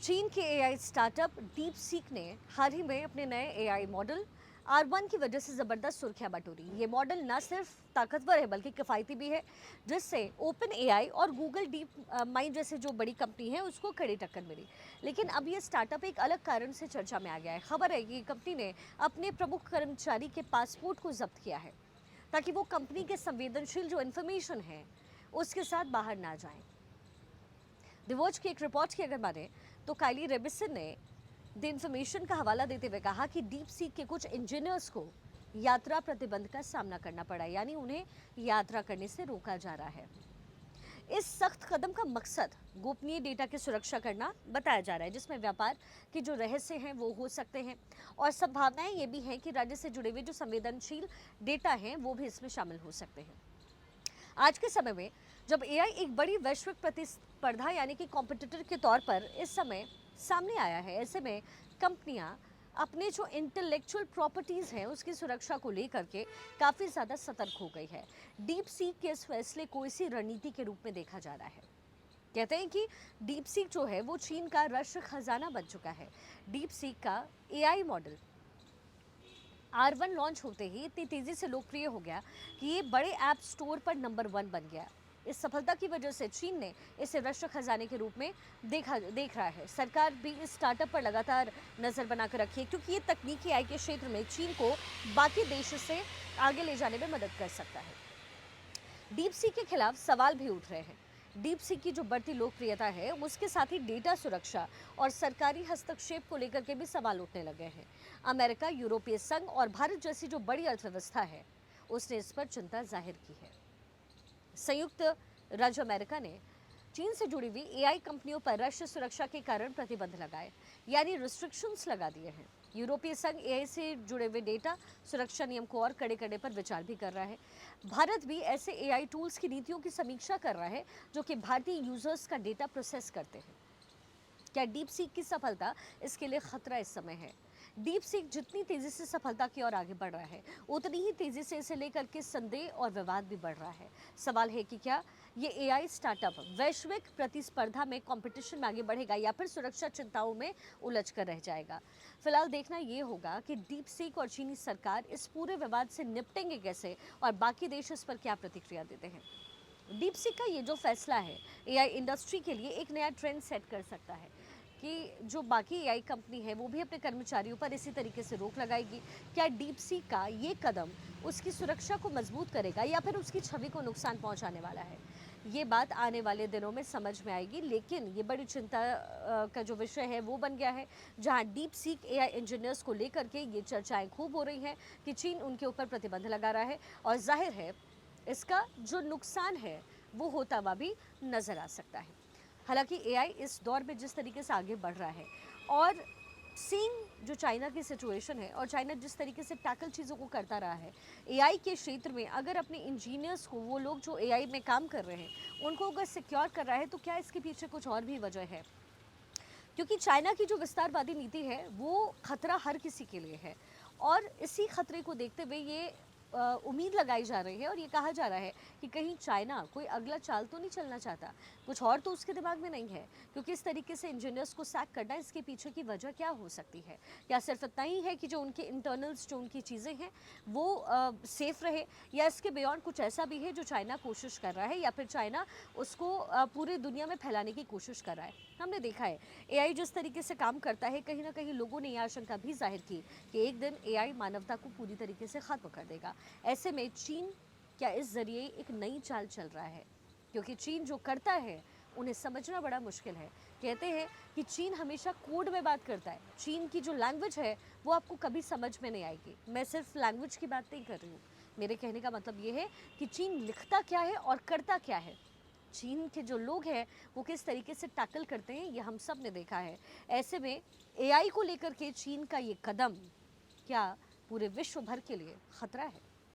चीन के AI startup deep seek ने हाल ही में अपने नए एआई मॉडल R1 की वजह से ज़बरदस्त सुर्खियां बटोरी। ये मॉडल न सिर्फ ताकतवर है बल्कि किफ़ायती भी है, जिससे ओपन एआई और गूगल डीप माइंड जैसे जो बड़ी कंपनी है उसको कड़ी टक्कर मिली। लेकिन अब ये स्टार्टअप एक अलग कारण से चर्चा में आ गया है। खबर है कि कंपनी ने अपने प्रमुख कर्मचारी के पासपोर्ट को जब्त किया है ताकि वो कंपनी के संवेदनशील जो इन्फॉर्मेशन है उसके साथ बाहर ना जाएं। द वॉच की एक रिपोर्ट की अगर माने तो काइली रेबिसन ने द इन्फॉर्मेशन का हवाला देते हुए कहा कि डीप सीक के कुछ इंजीनियर्स को यात्रा प्रतिबंध का सामना करना पड़ा, यानी उन्हें यात्रा करने से रोका जा रहा है। इस सख्त कदम का मकसद गोपनीय डेटा की सुरक्षा करना बताया जा रहा है, जिसमें व्यापार के जो रहस्य हैं वो हो सकते हैं और संभावनाएं ये भी हैं कि राज्य से जुड़े हुए जो संवेदनशील डेटा हैं वो भी इसमें शामिल हो सकते हैं। आज के समय में जब एआई एक बड़ी वैश्विक प्रतिस्पर्धा यानी कि कॉम्पिटिटर के तौर पर इस समय सामने आया है, ऐसे में कंपनियां अपने जो इंटेलेक्चुअल प्रॉपर्टीज हैं उसकी सुरक्षा को लेकर के काफ़ी ज़्यादा सतर्क हो गई है। डीप सीक के इस फैसले को इसी रणनीति के रूप में देखा जा रहा है। कहते हैं कि डीप सीक जो है वो चीन का राष्ट्र खजाना बन चुका है। डीप सीक का एआई मॉडल R1 लॉन्च होते ही इतनी तेजी से लोकप्रिय हो गया कि ये बड़े ऐप स्टोर पर नंबर 1 बन गया। इस सफलता की वजह से चीन ने इसे राष्ट्र खजाने के रूप में देख रहा है। सरकार भी इस स्टार्टअप पर लगातार नजर बनाकर रखी है क्योंकि ये तकनीकी आई के क्षेत्र में चीन को बाकी देशों से आगे ले जाने में मदद कर सकता है। डीप सी के खिलाफ सवाल भी उठ रहे हैं। डीप सी की जो बढ़ती लोकप्रियता है उसके साथ ही डेटा सुरक्षा और सरकारी हस्तक्षेप को लेकर के भी सवाल उठने लगे हैं। अमेरिका, यूरोपीय संघ और भारत जैसी जो बड़ी अर्थव्यवस्था है उसने इस पर चिंता जाहिर की है। संयुक्त राज्य अमेरिका ने चीन से जुड़ी हुई एआई कंपनियों पर राष्ट्रीय सुरक्षा के कारण प्रतिबंध लगाए, यानी रिस्ट्रिक्शंस लगा दिए हैं। यूरोपीय संघ एआई से जुड़े हुए डेटा सुरक्षा नियम को और कड़े करने पर विचार भी कर रहा है। भारत भी ऐसे एआई टूल्स की नीतियों की समीक्षा कर रहा है जो कि भारतीय यूजर्स का डेटा प्रोसेस करते हैं। क्या डीप सीक की सफलता इसके लिए खतरा इस समय है? डीप सीक जितनी तेजी से सफलता की ओर आगे बढ़ रहा है उतनी ही तेजी से इसे लेकर के संदेह और विवाद भी बढ़ रहा है। सवाल है कि क्या ये एआई स्टार्टअप वैश्विक प्रतिस्पर्धा में कंपटीशन में आगे बढ़ेगा या फिर सुरक्षा चिंताओं में उलझ कर रह जाएगा। फिलहाल देखना ये होगा कि डीप सीक और चीनी सरकार इस पूरे विवाद से निपटेंगे कैसे और बाकी देश इस पर क्या प्रतिक्रिया देते हैं। डीप सीक का ये जो फैसला है एआई इंडस्ट्री के लिए एक नया ट्रेंड सेट कर सकता है कि जो बाकी एआई कंपनी है वो भी अपने कर्मचारियों पर इसी तरीके से रोक लगाएगी। क्या डीप सीक का ये कदम उसकी सुरक्षा को मजबूत करेगा या फिर उसकी छवि को नुकसान पहुंचाने वाला है? ये बात आने वाले दिनों में समझ में आएगी, लेकिन ये बड़ी चिंता का जो विषय है वो बन गया है, जहां डीप सीक एआई इंजीनियर्स को लेकर के ये चर्चाएं खूब हो रही हैं कि चीन उनके ऊपर प्रतिबंध लगा रहा है और जाहिर है इसका जो नुकसान है वो होता हुआ भी नजर आ सकता है। हालांकि एआई इस दौर में जिस तरीके से आगे बढ़ रहा है और सीइंग जो चाइना की सिचुएशन है और चाइना जिस तरीके से टैकल चीज़ों को करता रहा है एआई के क्षेत्र में, अगर अपने इंजीनियर्स को, वो लोग जो एआई में काम कर रहे हैं उनको अगर सिक्योर कर रहा है तो क्या इसके पीछे कुछ और भी वजह है? क्योंकि चाइना की जो विस्तारवादी नीति है वो खतरा हर किसी के लिए है और इसी खतरे को देखते हुए ये उम्मीद लगाई जा रही है और ये कहा जा रहा है कि कहीं चाइना कोई अगला चाल तो नहीं चलना चाहता, कुछ और तो उसके दिमाग में नहीं है। क्योंकि इस तरीके से इंजीनियर्स को सैक करना, इसके पीछे की वजह क्या हो सकती है? क्या सिर्फ इतना ही है कि जो उनके इंटरनल्स, जो उनकी चीज़ें हैं वो सेफ रहे, या इसके बियॉन्ड कुछ ऐसा भी है जो चाइना कोशिश कर रहा है या फिर चाइना उसको पूरी दुनिया में फैलाने की कोशिश कर रहा है? हमने देखा है एआई जिस तरीके से काम करता है, कहीं ना कहीं लोगों ने यह आशंका भी जाहिर की कि एक दिन एआई मानवता को पूरी तरीके से खत्म कर देगा। ऐसे में चीन क्या इस जरिए एक नई चाल चल रहा है? क्योंकि चीन जो करता है उन्हें समझना बड़ा मुश्किल है। कहते हैं कि चीन हमेशा कोड में बात करता है। चीन की जो लैंग्वेज है वो आपको कभी समझ में नहीं आएगी। मैं सिर्फ लैंग्वेज की बात नहीं कर रही हूँ, मेरे कहने का मतलब ये है कि चीन लिखता क्या है और करता क्या है। चीन के जो लोग हैं वो किस तरीके से टैकल करते हैं ये हम सब ने देखा है। ऐसे में एआई को लेकर के चीन का ये कदम क्या पूरे विश्व भर के लिए खतरा है?